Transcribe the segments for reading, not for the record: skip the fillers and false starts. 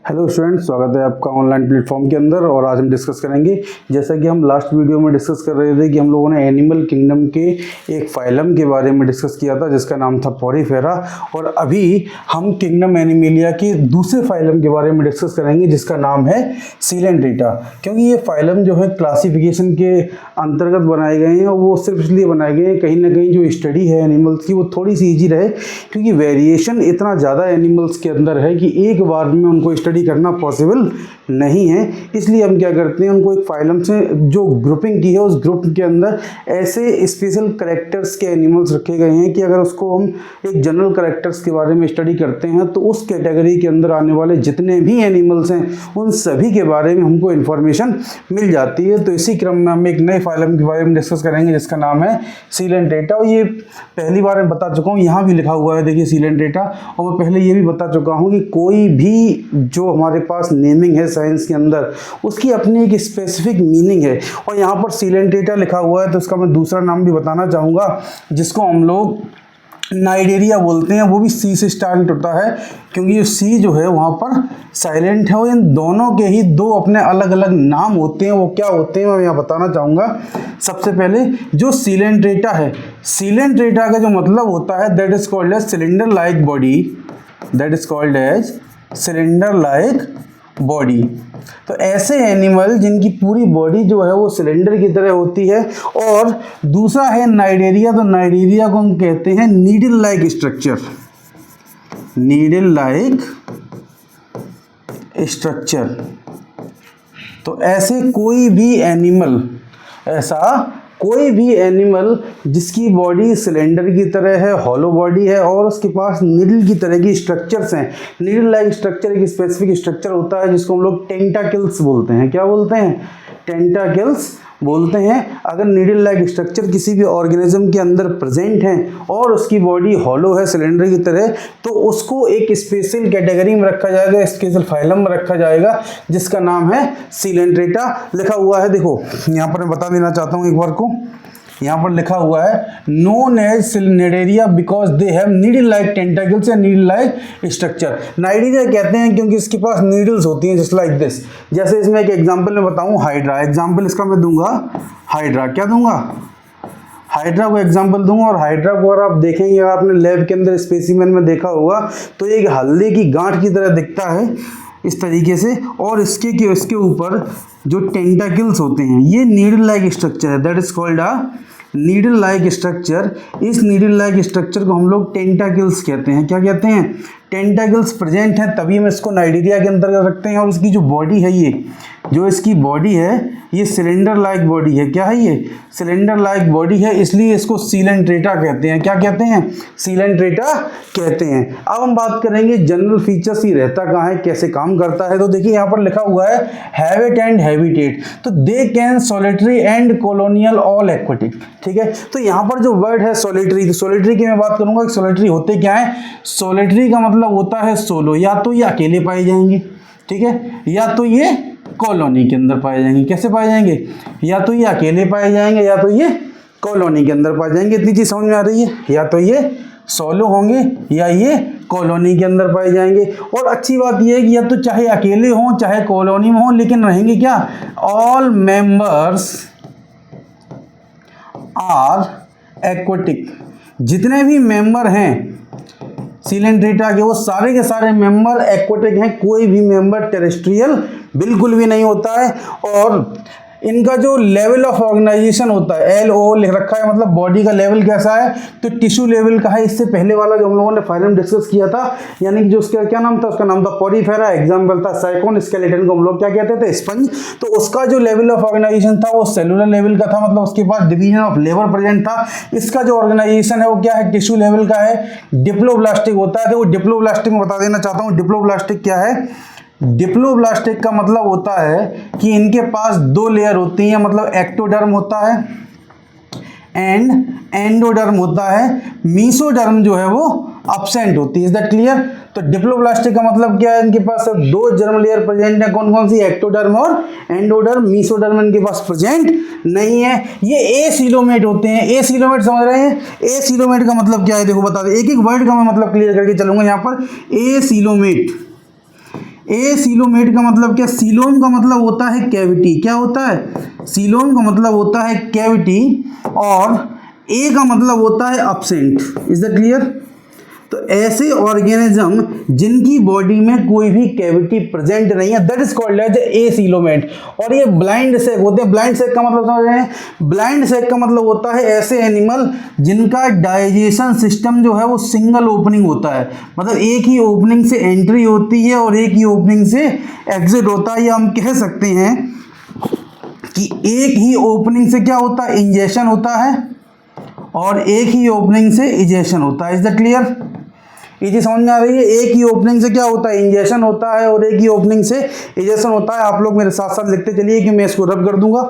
Hello students, स्वागत है आपका ऑनलाइन प्लेटफॉर्म के अंदर। और आज हम डिस्कस करेंगे, जैसा कि हम लास्ट वीडियो में डिस्कस कर रहे थे कि हम लोगों ने एनिमल किंगडम के एक फाइलम के बारे में डिस्कस किया था जिसका नाम था पॉरीफेरा। और अभी हम किंगडम एनिमेलिया के दूसरे फाइलम के बारे में डिस्कस करेंगे जिसका नाम है सीलेंट्रेटा। क्योंकि ये फाइलम जो है क्लासिफिकेशन के अंतर्गत बनाए गए हैं और वो सिर्फ इसलिए बनाए गए हैं कहीं ना कहीं जो स्टडी है एनिमल्स की वो थोड़ी सी ईजी रहे, क्योंकि वेरिएशन इतना ज़्यादा एनिमल्स के अंदर है कि एक बार में उनको स्टडी करना पॉसिबल नहीं है। इसलिए हम क्या करते हैं, उनको एक फाइलम से जो ग्रुपिंग की है उस ग्रुप के अंदर ऐसे स्पेशल करेक्टर्स के एनिमल्स रखे गए हैं कि अगर उसको हम एक जनरल करेक्टर्स के बारे में स्टडी करते हैं तो उस कैटेगरी के अंदर आने वाले जितने भी एनिमल्स हैं उन सभी के बारे में हमको इन्फॉर्मेशन मिल जाती है। तो इसी क्रम में हम एक नए फाइलम के बारे में डिस्कस करेंगे जिसका नाम है सीलेंट्रेटा। और ये पहली बार मैं बता चुका हूँ, यहाँ भी लिखा हुआ है देखिए सीलेंट्रेटा। और मैं पहले ये भी बता चुका हूँ कि कोई भी जो हमारे पास नेमिंग है साइंस के अंदर उसकी अपनी एक स्पेसिफिक मीनिंग है। और यहाँ पर सीलेंट्रेटा लिखा हुआ है तो उसका मैं दूसरा नाम भी बताना चाहूँगा जिसको हम लोग नाइडेरिया बोलते हैं। वो भी सी से स्टार्ट होता है क्योंकि ये सी जो है वहाँ पर साइलेंट है। और इन दोनों के ही दो अपने अलग अलग नाम होते हैं। वो क्या होते हैं मैं यहाँ बताना चाहूँगा। सबसे पहले जो सीलेंट्रेटा है, सीलेंट्रेटा का जो मतलब होता है that is called as cylinder like body, that is called as cylinder like body. तो ऐसे एनिमल जिनकी पूरी बॉडी जो है वो सिलेंडर की तरह होती है। और दूसरा है नाइडेरिया, तो नाइडेरिया को हम कहते हैं needle like structure, needle like structure. तो ऐसे कोई भी एनिमल, ऐसा कोई भी एनिमल जिसकी बॉडी सिलेंडर की तरह है, हॉलो बॉडी है और उसके पास नीडल की तरह की स्ट्रक्चर्स हैं। नीडल लाइक स्ट्रक्चर एक स्पेसिफिक स्ट्रक्चर होता है जिसको हम लोग टेंटाकिल्स बोलते हैं। क्या बोलते हैं? टेंटाकिल्स बोलते हैं। अगर नीडल लाइक स्ट्रक्चर किसी भी ऑर्गेनिज्म के अंदर प्रेजेंट है और उसकी बॉडी हॉलो है सिलेंडर की तरह, तो उसको एक स्पेशल कैटेगरी में रखा जाएगा, स्पेशल फाइलम में रखा जाएगा जिसका नाम है सीलेंट्रेटा। लिखा हुआ है, देखो यहाँ पर मैं बता देना चाहता हूँ एक बार को। यहाँ पर लिखा हुआ है नोन एज सिलेंडेरिया because they have needle like tentacles या नीडल लाइक स्ट्रक्चर। नाइडेरिया कहते हैं क्योंकि इसके पास नीडल्स होती हैं जस्ट लाइक दिस। जैसे इसमें एक एग्जांपल मैं बताऊं, हाइड्रा। एग्जांपल इसका मैं दूंगा हाइड्रा। क्या दूंगा? हाइड्रा को एग्जांपल दूंगा। और हाइड्रा को अगर आप देखेंगे, आपने लैब के अंदर स्पेसिमेन में देखा होगा तो एक हल्दी की गांठ की तरह दिखता है इस तरीके से। और इसके ऊपर जो टेंटाकल्स होते हैं ये नीडल लाइक स्ट्रक्चर है, that is called a needle like structure. इस नीडल लाइक स्ट्रक्चर को हम लोग टेंटाकल्स कहते हैं। क्या कहते हैं? टेंटाकल्स प्रेजेंट हैं, तभी हम इसको नाइडेरिया के अंतर्गत रखते हैं। और इसकी जो बॉडी है, ये जो इसकी बॉडी है ये सिलेंडर लाइक बॉडी है। क्या है? ये सिलेंडर लाइक बॉडी है, इसलिए इसको सीलेंट्रेटा कहते हैं। क्या कहते हैं? सीलेंट्रेटा कहते हैं। अब हम बात करेंगे जनरल फीचर्स, ही रहता कहाँ है, कैसे काम करता है। तो देखिए यहाँ पर लिखा हुआ है हैबिट एंड हैबिटेट। तो they can solitary and colonial all aquatic. ठीक है, तो यहाँ पर जो वर्ड है सोलिटरी, तो सोलिटरी की मैं बात करूंगा कि सोलिटरी होते क्या है। सोलिटरी का मतलब होता है सोलो, या तो ये अकेले पाए जाएंगे, ठीक है, या तो ये कॉलोनी के अंदर पाए जाएंगे। कैसे पाए जाएंगे? या तो ये अकेले पाए जाएंगे या तो ये कॉलोनी के अंदर पाए जाएंगे। इतनी चीज समझ में आ रही है? या तो ये सोलो होंगे या ये कॉलोनी के अंदर पाए जाएंगे। और अच्छी बात यह है कि या तो चाहे अकेले हों चाहे कॉलोनी में हों, लेकिन रहेंगे क्या? All members are aquatic. जितने भी मेंबर हैं सीलेंट्रेटा के वो सारे के सारे मेंबर एक्वेटिक हैं। कोई भी मेंबर टेरेस्ट्रियल बिल्कुल भी नहीं होता है। और इनका जो लेवल ऑफ ऑर्गेनाइजेशन होता है LO लिख रखा है, मतलब बॉडी का लेवल कैसा है तो टिश्यू लेवल का है। इससे पहले वाला जो हम लोगों ने फाइलम डिस्कस किया था, यानी कि जो उसका क्या नाम था, उसका नाम था पॉरीफेरा। एग्जाम्पल था साइकोन स्केलेटन को हम लोग क्या कहते थे? स्पंज। तो उसका जो लेवल ऑफ ऑर्गेनाइजेशन था वो सेलुलर लेवल का था, मतलब उसके पास डिवीजन ऑफ लेबर प्रेजेंट था। इसका जो ऑर्गेनाइजेशन है वो क्या है? टिश्यू लेवल का है, डिप्लोब्लास्टिक होता है। तो वो डिप्लोब्लास्टिक में बता देना चाहता हूँ डिप्लोब्लास्टिक क्या है। डिप्लोब्लास्टिक का मतलब होता है कि इनके पास दो लेयर होती हैं, मतलब एक्टोडर्म होता है एंड एंडोडर्म होता है। मीसोडर्म जो है वो अब्सेंट होती है। Is that clear? तो डिप्लोब्लास्टिक का मतलब क्या है? इनके पास सब दो जर्म लेयर प्रेजेंट है। कौन कौन सी? एक्टोडर्म और एंडोडर्म। मीसोडर्म इनके पास प्रेजेंट नहीं है। ये एसीलोमेट होते हैं। एसीलोमेट समझ रहे हैं? एसीलोमेट का मतलब क्या है देखो बता दे, एक एक वर्ड का मैं मतलब क्लियर करके चलूंगा यहाँ पर। एसीलोमेट एसीलोमेट का मतलब क्या? सीलोम का मतलब होता है कैविटी। क्या होता है? सीलोम का मतलब होता है कैविटी, और ए का मतलब होता है absent। Is that clear? तो ऐसे ऑर्गेनिज्म जिनकी बॉडी में कोई भी कैविटी प्रेजेंट नहीं है, दैट इज कॉल्ड एज एसीलोमेट। और ये ब्लाइंड सेक होते हैं। ब्लाइंड सेक का मतलब समझ रहे हैं? ब्लाइंड सेक का मतलब होता है ऐसे एनिमल जिनका डाइजेशन सिस्टम जो है वो सिंगल ओपनिंग होता है, मतलब एक ही ओपनिंग से एंट्री होती है और एक ही ओपनिंग से एग्जिट होता है। या हम कह सकते हैं कि एक ही ओपनिंग से क्या होता है? इंजेक्शन होता है, और एक ही ओपनिंग से इजेक्शन होता है। Is that clear? ये चीज समझ में आ रही है? एक ही ओपनिंग से क्या होता है? इंजेक्शन होता है, और एक ही ओपनिंग से इजेक्शन होता है। आप लोग मेरे साथ साथ लिखते चलिए कि मैं इसको रब कर दूंगा,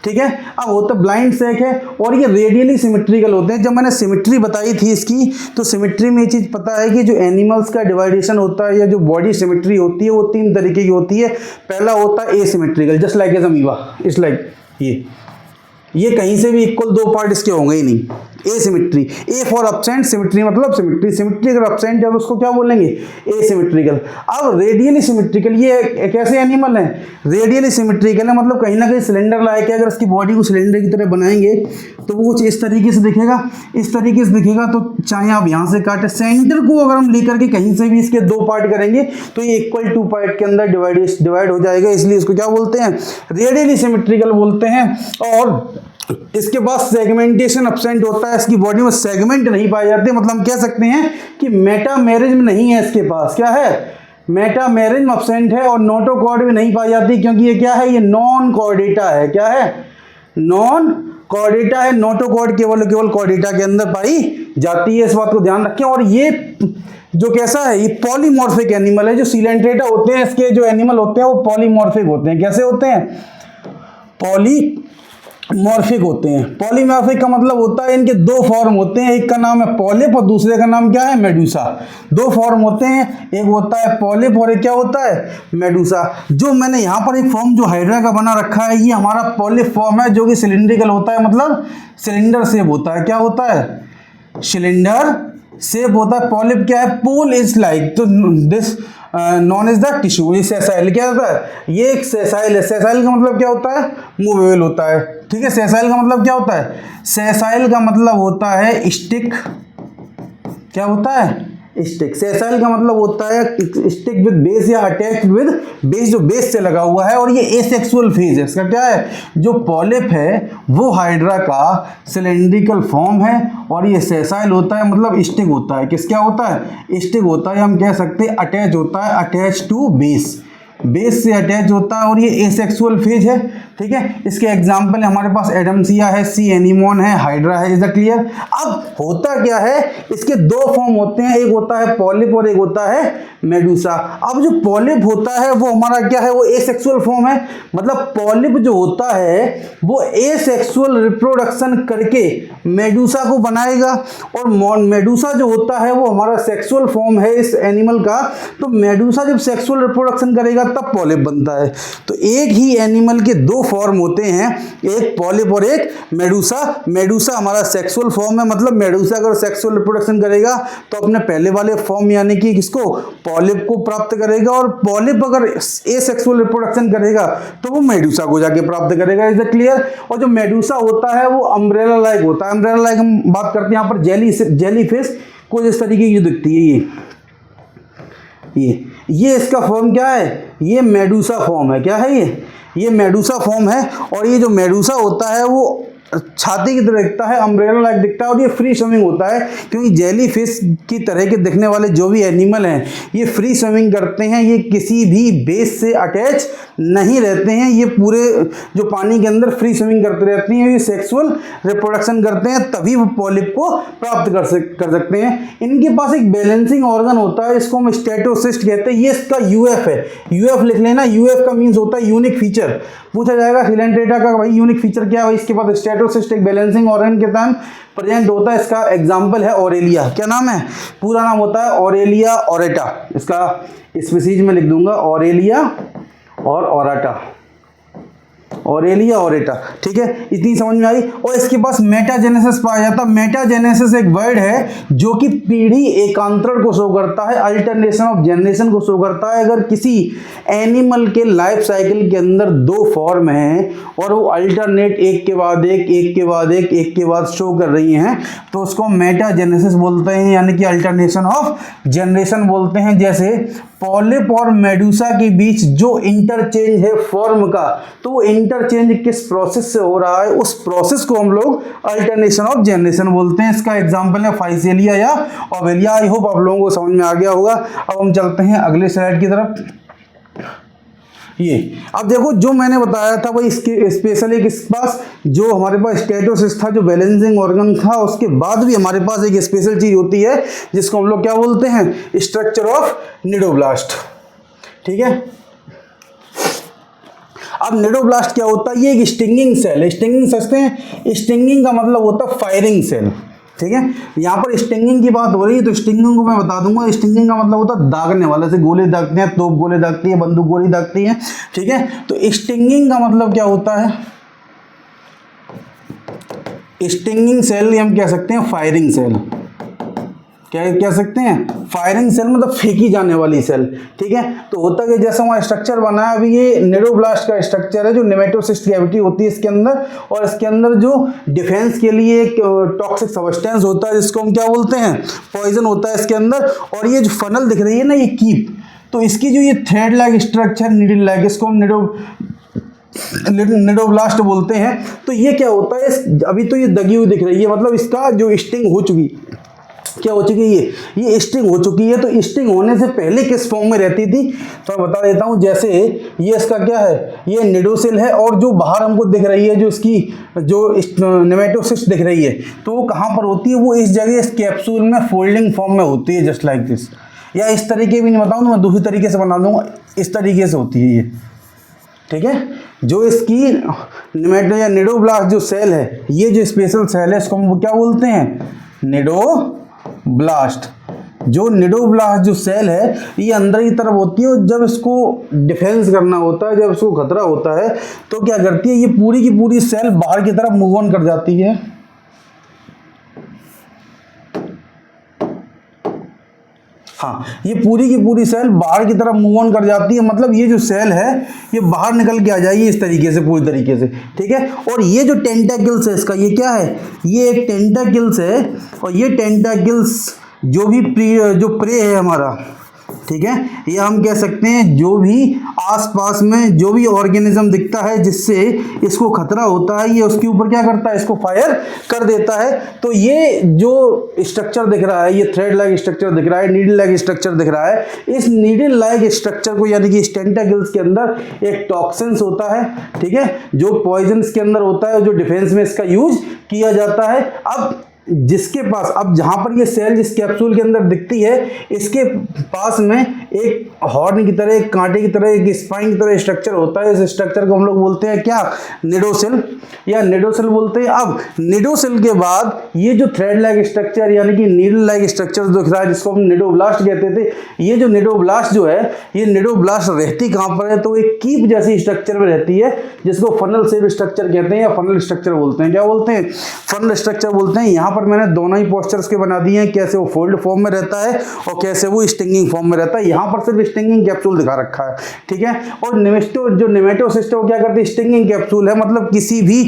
ठीक है। अब होता है ब्लाइंड सेक है, और ये रेडियली सिमेट्रिकल होते हैं। जब मैंने सिमेट्री बताई थी इसकी, तो सिमेट्री में ये चीज पता है कि जो एनिमल्स का डिवाइडेशन होता है या जो बॉडी सिमेट्री होती है वो 3 तरीके की होती है। पहला होता है asymmetrical, just like as amoeba, it's like ये कहीं से भी इक्वल 2 पार्ट इसके होंगे ही नहीं। Asymmetry, A for absent, symmetry मतलब सिमेट्री। सिमेट्री अगर एब्सेंट है तो उसको क्या बोलेंगे? एसिमेट्रिकल। अब रेडियली सिमेट्रिकल, ये कैसे एनिमल है? रेडियली सिमेट्रिकल है, मतलब कहीं ना कहीं सिलेंडर लायक है। अगर इसकी बॉडी को सिलेंडर की तरह बनाएंगे तो वो कुछ इस तरीके से दिखेगा, इस तरीके से दिखेगा। तो चाहे आप यहाँ से काटे, सेंटर को अगर हम लेकर के कहीं से भी इसके 2 पार्ट करेंगे तो ये इक्वल 2 पार्ट के अंदर डिवाइड हो जाएगा। इसलिए इसको क्या बोलते हैं? रेडियली सिमेट्रिकल बोलते हैं। और इसके पास सेगमेंटेशन एब्सेंट होता है, इसकी बॉडी में सेगमेंट नहीं पाए जाते। मतलब हम कह सकते हैं कि मेटामेरिज्म नहीं है इसके पास। क्या है? मेटामेरिज्म एब्सेंट है, और नोटोकॉर्ड भी नहीं पाई जाती, क्योंकि ये क्या है? ये नॉन कॉर्डेटा है। क्या है? नॉन कॉर्डेटा है। नोटोकॉर्ड केवल कॉर्डेटा के अंदर पाई जाती है। इस बात को ध्यान रखें। और ये जो कैसा है? ये पॉलीमॉर्फिक एनिमल है। जो सिलेंट्रेटा होते हैं, इसके जो एनिमल होते हैं वो पॉलीमॉर्फिक होते हैं। कैसे होते हैं? पॉलीमॉर्फिक होते हैं। पॉलीमॉर्फिक का मतलब होता है इनके 2 फॉर्म होते हैं। एक का नाम है पॉलिप और दूसरे का नाम क्या है? मेडूसा। 2 फॉर्म होते हैं, एक होता है पॉलिप और एक क्या होता है? मेडूसा। जो मैंने यहाँ पर एक फॉर्म जो हाइड्रा का बना रखा है, ये हमारा पॉलिप फॉर्म है, जो कि सिलिंड्रिकल होता है, मतलब सिलेंडर शेप होता है। क्या होता है? सिलेंडर शेप होता है। पॉलिप क्या है? पोल इज लाइक, तो this non is the tissue. ये सेसाइल क्या होता है? ये एक सेसाइल है। सेसाइल का मतलब क्या होता है? मूवेबल होता है, ठीक है। सेसाइल का मतलब क्या होता है? सेसाइल का मतलब होता है स्टिक। क्या होता है? स्टिक। सेसाइल का मतलब होता है स्टिक विद बेस या अटैच्ड विद बेस, जो बेस से लगा हुआ है। और ये एसेक्सुअल फेज है इसका। क्या है? जो पॉलिप है वो हाइड्रा का सिलेंड्रिकल फॉर्म है, और ये सेसाइल होता है, मतलब स्टिक होता है। किस क्या होता है? स्टिक होता है। हम कह सकते हैं अटैच होता है, अटैच टू बेस, बेस से अटैच होता है। और ये एसेक्सुअल फेज है, ठीक है। इसके एग्जाम्पल हमारे पास एडम्सिया है, सी एनीमोन है, हाइड्रा है। Is the clear? अब होता क्या है? इसके 2 फॉर्म होते हैं, एक होता है पॉलिप और एक होता है मेडूसा। अब जो पॉलिप होता है वो हमारा क्या है? वो एसेक्सुअल फॉर्म है। मतलब पॉलिप जो होता है वो एसेक्सुअल रिप्रोडक्शन करके मेडूसा को बनाएगा, और मेडूसा जो होता है वो हमारा सेक्सुअल फॉर्म है इस एनिमल का। तो मेडूसा जब सेक्सुअल रिप्रोडक्शन करेगा तब पॉलिप बनता है। तो एक ही एनिमल के 2 फॉर्म होते हैं, एक पॉलिप और एक मेडूसा। मेडूसा हमारा सेक्सुअल फॉर्म है, मतलब मेडूसा अगर सेक्सुअल रिप्रोडक्शन करेगा तो अपने पहले वाले फॉर्म यानी कि किसको? पॉलिप को प्राप्त करेगा। और पॉलिप अगर एसेक्सुअल रिप्रोडक्शन करेगा तो वो मेडूसा को जाके प्राप्त करेगा। Is the clear? और जो मेडूसा होता है वो अम्ब्रेला लाइक होता है। अम्ब्रेला लाइक हम बात करते हैं यहाँ पर जेली फिश कुछ इस तरीके की दिखती है। ये इसका फॉर्म क्या है? ये मेडूसा फॉर्म है। क्या है ये मेडूसा फॉर्म है। और ये जो मेडूसा होता है वो छाती की तरह दिखता है, अम्ब्रेला लाइक दिखता है, और ये फ्री स्विमिंग होता है। क्योंकि जेली फिश की तरह के दिखने वाले जो भी एनिमल हैं ये फ्री स्विमिंग करते हैं। ये किसी भी बेस से अटैच नहीं रहते हैं। ये पूरे जो पानी के अंदर फ्री स्विमिंग करते रहते हैं। ये सेक्सुअल रिप्रोडक्शन करते हैं, तभी वो पॉलिप को प्राप्त कर सकते हैं। इनके पास एक बैलेंसिंग ऑर्गन होता है, इसको हम स्टेटोसिस्ट कहते हैं। ये इसका यूएफ है। यूएफ लिख लेना। यूएफ का मीन्स होता है यूनिक फीचर। पूछा जाएगा सिलेंट्रेटा का भाई यूनिक फीचर क्या है? इसके पास स्टेटोसिस्ट एक बैलेंसिंग ऑर्गन के टाइम प्रेजेंट होता है। इसका एग्जाम्पल है ऑरेलिया। क्या नाम है? पूरा नाम होता है ऑरेलिया ओरेटा। इसका स्पीसीज में लिख दूंगा ऑरेलिया और ओराटा। ऑरेलिया ऑरेटा, ठीक है, इतनी समझ में आई। और इसके पास मेटाजेनेसिस पाया जाता है। मेटाजेनेसिस एक वर्ड है जो कि पीढ़ी एकांतरण को शो करता है, अल्टरनेशन ऑफ जनरेशन को शो करता है। अगर किसी एनिमल के लाइफ साइकिल के अंदर दो फॉर्म हैं और वो अल्टरनेट एक के बाद एक के बाद शो कर रही हैं तो उसको मेटाजेनेसिस बोलते हैं, यानी कि अल्टरनेशन ऑफ जनरेशन बोलते हैं। जैसे पॉलिप और मेडूसा के बीच जो इंटरचेंज है फॉर्म का, तो वो इंटरचेंज किस प्रोसेस से हो रहा है, उस प्रोसेस को हम लोग अल्टरनेशन ऑफ जनरेशन बोलते हैं। इसका एग्जांपल है फाइसेलिया या ओवेलिया। आई होप आप लोगों को समझ में आ गया होगा। अब हम चलते हैं अगले स्लाइड की तरफ। ये अब देखो जो मैंने बताया था वही इसके स्पेशल एक इस पास जो हमारे पास स्टेटोसिस्ट था, जो बैलेंसिंग ऑर्गन था, उसके बाद भी हमारे पास एक स्पेशल चीज होती है जिसको हम लोग क्या बोलते हैं, स्ट्रक्चर ऑफ निडोब्लास्ट, ठीक है। अब निडोब्लास्ट क्या होता है, ये एक स्टिंगिंग सेल है। स्टिंगिंग समझते हैं, स्टिंगिंग का मतलब होता है फायरिंग सेल, ठीक है। यहाँ पर स्टिंगिंग की बात हो रही है तो स्टिंगिंग को मैं बता दूंगा। स्टिंगिंग का मतलब होता है दागने वाला, जैसे गोले दागते हैं, तोप गोले दागती है, बंदूक गोली दागती है, ठीक है। तो स्टिंगिंग का मतलब क्या होता है, स्टिंगिंग सेल हम कह सकते हैं फायरिंग सेल, क्या कह सकते हैं, फायरिंग सेल मतलब फेंकी जाने वाली सेल, ठीक है। तो होता है कि जैसा वहाँ स्ट्रक्चर बना है, अभी ये निडोब्लास्ट का स्ट्रक्चर है जो नेमेटोसिस्ट कैविटी होती है इसके अंदर, और इसके अंदर जो डिफेंस के लिए एक टॉक्सिक सब्सटेंस होता है जिसको हम क्या बोलते हैं, पॉइजन होता है इसके अंदर। और ये जो फनल दिख रही है ना, ये कीप, तो इसकी जो ये thread like structure, needle like, इसको हम निडोब्लास्ट बोलते हैं। तो ये क्या होता है, अभी तो ये दगी हुई दिख रही है, मतलब इसका जो स्टिंग हो चुकी, क्या हो चुकी है, ये स्टिंग हो चुकी है। तो स्टिंग होने से पहले किस फॉर्म में रहती थी तो मैं बता देता हूं। जैसे ये इसका क्या है, ये निडोसिल है, और जो बाहर हमको दिख रही है, जो इसकी जो नेमेटोसिस्ट दिख रही है, तो वो कहां पर होती है, वो इस जगह इस कैप्सूल में फोल्डिंग फॉर्म में होती है, जस्ट लाइक दिस। या इस तरीके भी नहीं बताऊं तो मैं दूसरी तरीके से बना दूंगा, इस तरीके से होती है ये, ठीक है। जो इसकी नेमेटो या निडोब्लास्ट जो सेल है, ये जो स्पेशल सेल है, इसको हम क्या बोलते हैं, निडोब्लास्ट। जो निडोब्लास्ट जो सेल है ये अंदर की तरफ होती है, और जब इसको डिफेंस करना होता है, जब इसको खतरा होता है, तो क्या करती है, ये पूरी की पूरी सेल बाहर की तरफ मूव ऑन कर जाती है। हाँ, ये पूरी की पूरी सेल बाहर की तरफ मूव ऑन कर जाती है, मतलब ये जो सेल है ये बाहर निकल के आ जाएगी इस तरीके से, पूरी तरीके से, ठीक है। और ये जो टेंटाकिल्स है इसका, ये क्या है, ये एक टेंटाकिल्स है, और ये टेंटाकिल्स जो भी जो प्रे है हमारा, ठीक है, ये हम कह सकते हैं जो भी आसपास में जो भी ऑर्गेनिज्म दिखता है जिससे इसको खतरा होता है, ये उसके ऊपर क्या करता है, इसको फायर कर देता है। तो ये जो स्ट्रक्चर दिख रहा है, ये थ्रेड लाइक स्ट्रक्चर दिख रहा है, नीडल लाइक स्ट्रक्चर दिख रहा है, इस नीडल लाइक स्ट्रक्चर को, यानी कि टेंटाकिल्स के अंदर एक टॉक्सिन्स होता है, ठीक है, जो पॉइजन्स के अंदर होता है, जो डिफेंस में इसका यूज किया जाता है। अब जिसके पास, अब जहां पर ये सेल जिस कैप्सूल के अंदर दिखती है, इसके पास में एक हॉर्न की तरह, एक कांटे की तरह, एक स्पाइन की तरह स्ट्रक्चर होता है। इस स्ट्रक्चर को हम लोग बोलते हैं क्या, निडोसिल या निडोसिल बोलते हैं। अब निडोसिल के बाद ये जो थ्रेड लाइक स्ट्रक्चर यानी कि नीडल लाइक स्ट्रक्चर दिख रहा है, जिसको हम निडोब्लास्ट कहते थे, ये जो निडोब्लास्ट जो है, ये निडोब्लास्ट रहती कहां पर है, तो एक कीप जैसी स्ट्रक्चर में रहती है, जिसको फनल शेप स्ट्रक्चर कहते हैं या फनल स्ट्रक्चर बोलते हैं। क्या बोलते हैं, फनल स्ट्रक्चर बोलते हैं। यहाँ पर मैंने दोनों ही पोस्चर्स के बना दिए हैं, कैसे वो फोल्ड फॉर्म में रहता है और कैसे वो स्टिंगिंग फॉर्म में रहता है। यहाँ पर सिर्फ स्टिंगिंग कैप्सूल दिखा रखा है, ठीक है। और जो नेमेटोसिस्ट है वो क्या करती है, स्टिंगिंग कैप्सूल है, मतलब किसी भी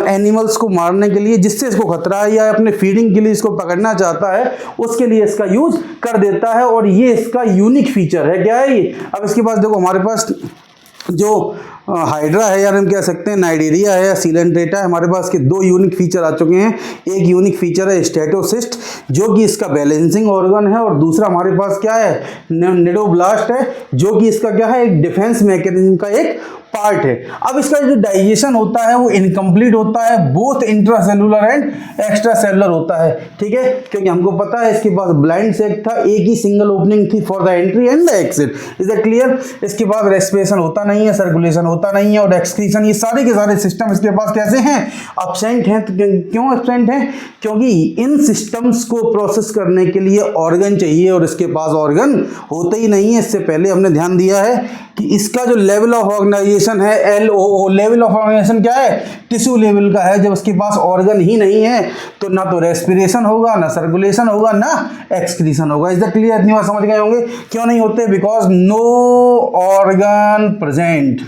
एनिमल्स को मारने के लिए, जिससे इसको खतरा है या अपने फीडिंग के लिए इसको पकड़ना चाहता है, उसके लिए इसका यूज कर देता है। और ये इसका यूनिक फीचर है। क्या है ये, अब इसके पास देखो, हमारे पास जो हाइड्रा है, यार हम कह सकते हैं नाइडेरिया है या सीलेंट्रेटा है, हमारे पास के दो यूनिक फीचर आ चुके हैं। एक यूनिक फीचर है स्टेटोसिस्ट, जो कि इसका बैलेंसिंग ऑर्गन है, और दूसरा हमारे पास क्या है, निडोब्लास्ट है, जो कि इसका क्या है, एक डिफेंस मैकेनिज्म का एक पार्ट है। अब इसका जो डाइजेशन होता है वो इनकम्प्लीट होता है, both intracellular and extra cellular होता है, ठीक है, क्योंकि हमको पता है इसके पास ब्लाइंड सेक था, एक ही सिंगल ओपनिंग थी for the entry and the exit. Is that clear. इसके बाद रेस्पिरेशन होता नहीं है, सर्कुलेशन होता नहीं है, और एक्सक्रीशन, ये सारे के सारे सिस्टम इसके पास कैसे हैं, अब्सेंट हैं। तो क्यों अब्सेंट हैं, क्योंकि इन सिस्टम्स को प्रोसेस करने के लिए ऑर्गन चाहिए और इसके पास ऑर्गन होते ही नहीं है। इससे पहले हमने ध्यान दिया है कि इसका जो लेवल ऑफ ऑर्गेनाइजेशन है LOO, लेवल ऑफ ऑर्गेनाइजेशन क्या है, टिश्यू लेवल का है। जब उसके पास ऑर्गन ही नहीं है तो ना तो रेस्पिरेशन होगा, ना सर्कुलेशन होगा, ना एक्सक्रीशन होगा। Is that clear? इतनी बात समझ गए होंगे। क्यों नहीं होते, बिकॉज नो ऑर्गन प्रेजेंट,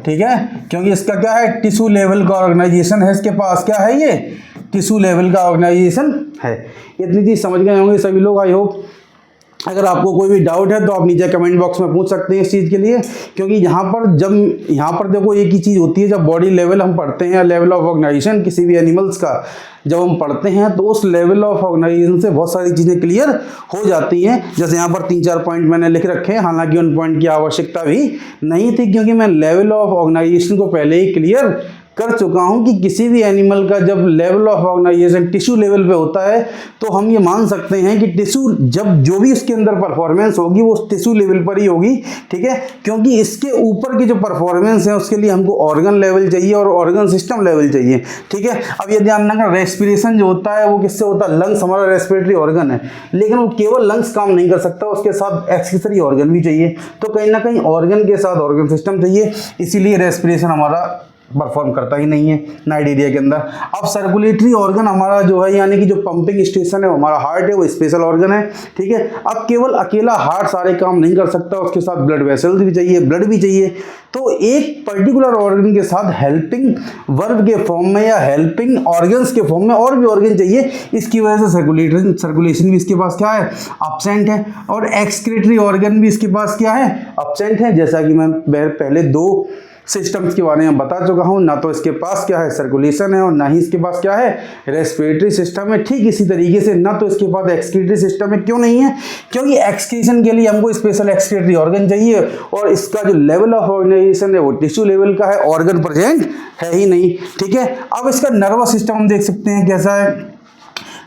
ठीक है, क्योंकि इसका क्या है, टिश्यू लेवल का ऑर्गेनाइजेशन है, इसके पास क्या है, ये टिश्यू लेवल का ऑर्गेनाइजेशन है। इतनी चीज समझ गए होंगे सभी लोग, आई होप। अगर आपको कोई भी डाउट है तो आप नीचे कमेंट बॉक्स में पूछ सकते हैं इस चीज़ के लिए, क्योंकि यहाँ पर देखो एक ही चीज़ होती है, जब बॉडी लेवल हम पढ़ते हैं या लेवल ऑफ ऑर्गेनाइजेशन किसी भी एनिमल्स का जब हम पढ़ते हैं तो उस लेवल ऑफ ऑर्गेनाइजेशन से बहुत सारी चीज़ें क्लियर हो जाती हैं। जैसे यहाँ पर 3-4 पॉइंट मैंने लिख रखे हैं, हालांकि उन पॉइंट की आवश्यकता भी नहीं थी, क्योंकि मैं लेवल ऑफ ऑर्गेनाइजेशन को पहले ही क्लियर कर चुका हूं कि किसी भी एनिमल का जब level of organisation tissue level पे होता है तो हम ये मान सकते हैं कि टिश्यू जब जो भी उसके अंदर परफॉर्मेंस होगी वो टिश्यू लेवल पर ही होगी, ठीक है, क्योंकि इसके ऊपर की जो परफॉर्मेंस है उसके लिए हमको ऑर्गन लेवल चाहिए और ऑर्गन सिस्टम लेवल चाहिए, ठीक है। अब ये ध्यान रखना, रेस्पिरेशन जो होता है वो किससे होता है, लंग्स हमारा रेस्पिरेटरी ऑर्गन है, लेकिन वो केवल लंग्स काम नहीं कर सकता, उसके साथ एक्सेसरी ऑर्गन भी चाहिए। तो कहीं ना कहीं ऑर्गन के साथ ऑर्गन सिस्टम चाहिए, इसीलिए रेस्पिरेशन हमारा परफॉर्म करता ही नहीं है नाइजीरिया के अंदर। अब सर्कुलेटरी ऑर्गन हमारा जो है, यानी कि जो पंपिंग स्टेशन है हमारा हार्ट है, वो स्पेशल ऑर्गन है, ठीक है। अब केवल अकेला हार्ट सारे काम नहीं कर सकता, उसके साथ ब्लड वेसल्स भी चाहिए, ब्लड भी चाहिए। तो एक पर्टिकुलर ऑर्गन के साथ हेल्पिंग वर्ब के फॉर्म में या हेल्पिंग ऑर्गन्स के फॉर्म में और भी ऑर्गन चाहिए, इसकी वजह से सर्कुलेशन भी इसके पास क्या है, अब्सेंट है, और एक्सक्रीटरी ऑर्गन भी इसके पास क्या है, अब्सेंट है। जैसा कि मैं पहले 2 सिस्टम्स के बारे में बता चुका हूं, ना तो इसके पास क्या है, सर्कुलेशन है, और ना ही इसके पास क्या है, रेस्पिरेटरी सिस्टम है। ठीक इसी तरीके से ना तो इसके पास एक्सक्रीटरी सिस्टम है। क्यों नहीं है, क्योंकि एक्सक्रीशन के लिए हमको स्पेशल एक्सक्रीटरी ऑर्गन चाहिए, और इसका जो लेवल ऑफ ऑर्गेनाइजेशन है वो टिश्यू लेवल का है, ऑर्गन प्रेजेंट है ही नहीं, ठीक है। अब इसका नर्वस सिस्टम हम देख सकते हैं कैसा है,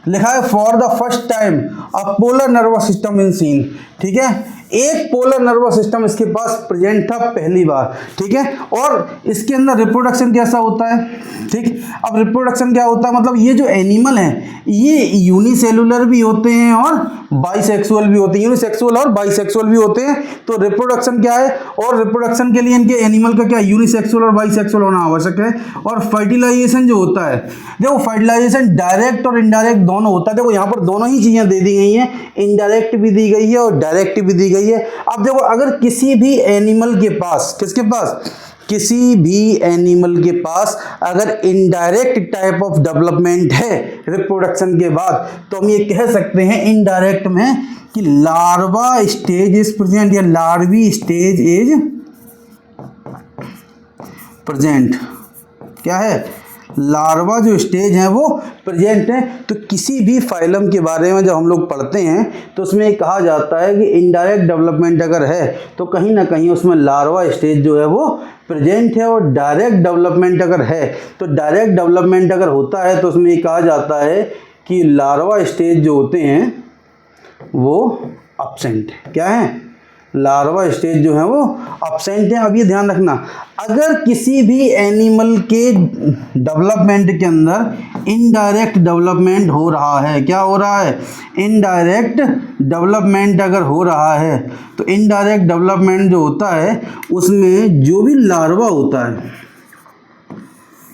लिखा है for the first time a polar nervous system in seen, ठीक है। एक पोलर नर्वस सिस्टम इसके पास प्रेजेंट था पहली बार, ठीक है। और इसके अंदर रिप्रोडक्शन कैसा होता है, ठीक। अब रिप्रोडक्शन क्या होता है, मतलब ये जो एनिमल है ये यूनिसेलुलर भी होते हैं और बाइसेक्सुअल भी होते हैं, यूनिसेक्सुअल और बाइसेक्सुअल भी होते हैं। तो रिप्रोडक्शन क्या है, और रिप्रोडक्शन के लिए इनके एनिमल का क्या यूनिसेक्सुअल और बाइसेक्सुअल होना आवश्यक है। और फर्टिलाइजेशन जो होता है, देखो फर्टिलाइजेशन डायरेक्ट और इनडायरेक्ट दोनों होता है। देखो यहाँ पर दोनों ही चीजें दे दी गई हैं, इनडायरेक्ट भी दी गई है और डायरेक्ट भी दी गई है। अब देखो अगर किसी भी एनिमल के पास, किसके पास, किसी भी एनिमल के पास अगर इनडायरेक्ट टाइप ऑफ डेवलपमेंट है रिप्रोडक्शन के बाद, तो हम ये कह सकते हैं इनडायरेक्ट में कि लार्वा स्टेज इज प्रेजेंट या लार्वी स्टेज इज प्रेजेंट। क्या है, लार्वा जो स्टेज है वो प्रेजेंट है। तो किसी भी फाइलम के बारे में जब हम लोग पढ़ते हैं तो उसमें कहा जाता है कि इनडायरेक्ट डेवलपमेंट अगर है तो कहीं ना कहीं उसमें लार्वा स्टेज जो है वो प्रेजेंट है, और डायरेक्ट डेवलपमेंट अगर है तो डायरेक्ट डेवलपमेंट अगर होता है तो उसमें ये कहा जाता है कि लार्वा स्टेज जो होते हैं वो अब्सेंट है। क्या है, लार्वा स्टेज जो है वो अब्सेंट है। अब ये ध्यान रखना, अगर किसी भी एनिमल के डेवलपमेंट के अंदर इनडायरेक्ट डेवलपमेंट हो रहा है, क्या हो रहा है, इनडायरेक्ट डेवलपमेंट अगर हो रहा है, तो इनडायरेक्ट डेवलपमेंट जो होता है उसमें जो भी लार्वा होता है,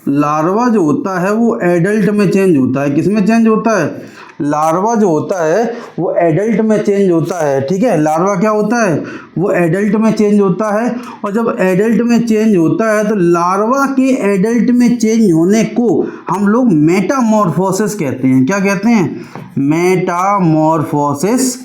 लार्वा जो होता है वो एडल्ट में चेंज होता है। किस में चेंज होता है, लार्वा जो होता है वो एडल्ट में चेंज होता है, ठीक है। लार्वा क्या होता है, वो एडल्ट में चेंज होता है, और जब एडल्ट में चेंज होता है तो लार्वा के एडल्ट में चेंज होने को हम लोग मेटामॉर्फोसिस कहते हैं। क्या कहते हैं, मेटामॉर्फोसिस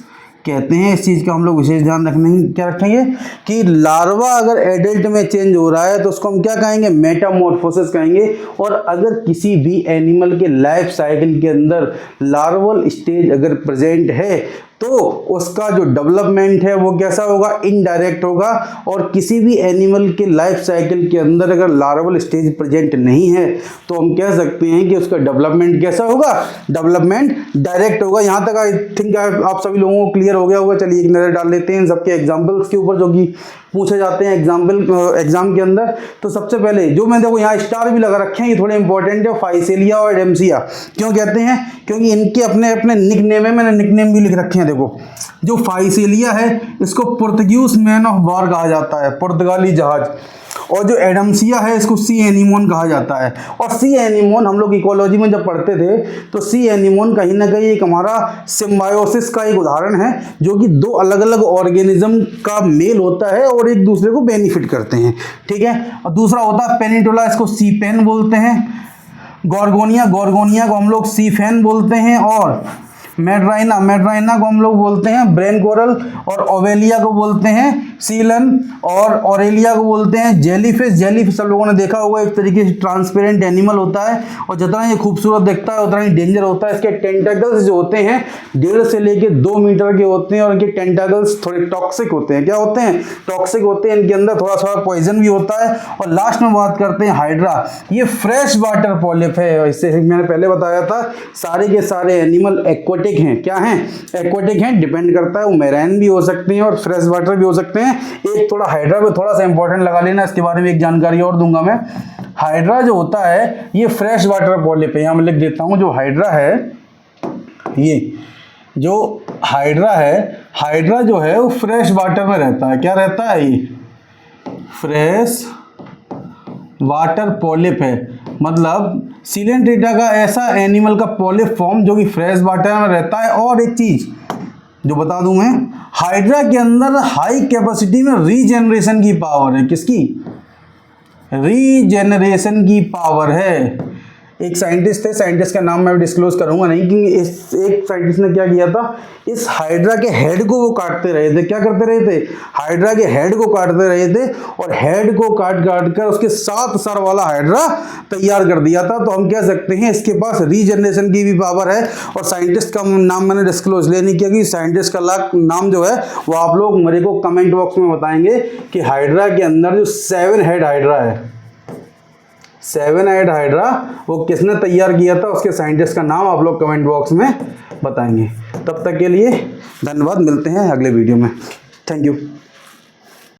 कहते हैं। इस चीज़ का हम लोग विशेष ध्यान क्या रखेंगे कि लार्वा अगर एडल्ट में चेंज हो रहा है तो उसको हम क्या कहेंगे, मेटामॉर्फोसिस कहेंगे। और अगर किसी भी एनिमल के लाइफ साइकिल के अंदर लार्वल स्टेज अगर प्रेजेंट है तो उसका जो डेवलपमेंट है वो कैसा होगा, इनडायरेक्ट होगा। और किसी भी एनिमल के लाइफ साइकिल के अंदर अगर लार्वल स्टेज प्रेजेंट नहीं है तो हम कह सकते हैं कि उसका डेवलपमेंट कैसा होगा, डेवलपमेंट डायरेक्ट होगा। यहाँ तक आई थिंक आप सभी लोगों को क्लियर हो गया होगा। चलिए एक नज़र डाल लेते हैं सबके एग्जाम्पल्स के ऊपर जो कि पूछे जाते हैं एग्जाम के अंदर। तो सबसे पहले जो मैं देखो यहाँ स्टार भी लगा रखे हैं, ये थोड़े इंपॉर्टेंट है, फाइसेलिया और एडम्सिया। क्यों कहते हैं, क्योंकि इनके अपने अपने निकनेम है, मैंने निकनेम भी लिख रखे हैं। देखो जो फाइसेलिया है इसको पुर्तगीज मैन ऑफ वॉर कहा जाता है, पुर्तगाली जहाज। और जो एडम्सिया है इसको सी एनीमोन कहा जाता है। और सी एनीमोन हम लोग इकोलॉजी में जब पढ़ते थे तो सी एनीमोन कहीं ना कहीं एक हमारा सिम्बायोसिस का एक उदाहरण है, जो कि दो अलग अलग ऑर्गेनिज्म का मेल होता है और एक दूसरे को बेनिफिट करते हैं, ठीक है। और दूसरा होता है पेनिटोला, इसको सी पेन बोलते हैं। गॉर्गोनिया को हम लोग सी फैन बोलते हैं। और मेड्राइना को हम लोग बोलते हैं ब्रेन कोरल। और ओवेलिया को बोलते हैं सीलन। और ऑरेलिया को बोलते हैं जेलीफिश सब लोगों ने देखा होगा, एक तरीके से ट्रांसपेरेंट एनिमल होता है। और जितना ये खूबसूरत दिखता है उतना ही डेंजर होता है। इसके टेंटाकल्स जो होते हैं 1.5 से लेके 2 मीटर के होते हैं। और इनके टेंटाकल्स थोड़े टॉक्सिक होते हैं। क्या होते हैं, टॉक्सिक होते हैं। इनके अंदर थोड़ा सा पॉइजन भी होता है। और लास्ट में बात करते हैं हाइड्रा, ये फ्रेश वाटर पॉलिप है। इससे मैंने पहले बताया था सारे के सारे एनिमल एक्वाटिक हैं। क्या हैं, एक्वाटिक हैं। डिपेंड करता है वो मैराइन भी हो सकते हैं और फ्रेश वाटर भी हो सकते हैं। एक थोड़ा हाइड्रा पे थोड़ा सा इंपॉर्टेंट लगा लेना, इसके बारे में एक जानकारी और दूंगा मैं। हाइड्रा जो होता है ये फ्रेश वाटर पॉलिप है। यहां मैं लिख देता हूं, जो हाइड्रा है, ये जो हाइड्रा जो है वो फ्रेश वाटर में रहता है। क्या रहता है, ये फ्रेश वाटर पॉलिप है। मतलब सिलेंट्रेटा का ऐसा एनिमल का पॉलिप फॉर्म जो कि फ्रेश वाटर में रहता है। और एक चीज जो बता दूं मैं, हाइड्रा के अंदर हाई कैपेसिटी में रीजेनरेशन की पावर है। किसकी, रीजेनरेशन की पावर है। एक साइंटिस्ट थे, साइंटिस्ट का नाम मैं डिस्क्लोज करूंगा नहीं, क्योंकि इस एक साइंटिस्ट ने क्या किया था, इस हाइड्रा के हेड को वो काटते रहे थे। क्या करते रहे थे, हाइड्रा के हेड को काटते रहे थे। और हेड को काट कर उसके 7 सर वाला हाइड्रा तैयार कर दिया था। तो हम कह सकते हैं इसके पास रीजनरेशन की भी पावर है। और साइंटिस्ट का नाम मैंने डिस्क्लोज ले नहीं किया, क्योंकि साइंटिस्ट का नाम जो है वो आप लोग मेरे को कमेंट बॉक्स में बताएंगे कि हाइड्रा के अंदर जो 7 हेड हाइड्रा है, 7 हेड हाइड्रा वो किसने तैयार किया था, उसके साइंटिस्ट का नाम आप लोग कमेंट बॉक्स में बताएंगे। तब तक के लिए धन्यवाद, मिलते हैं अगले वीडियो में। Thank you.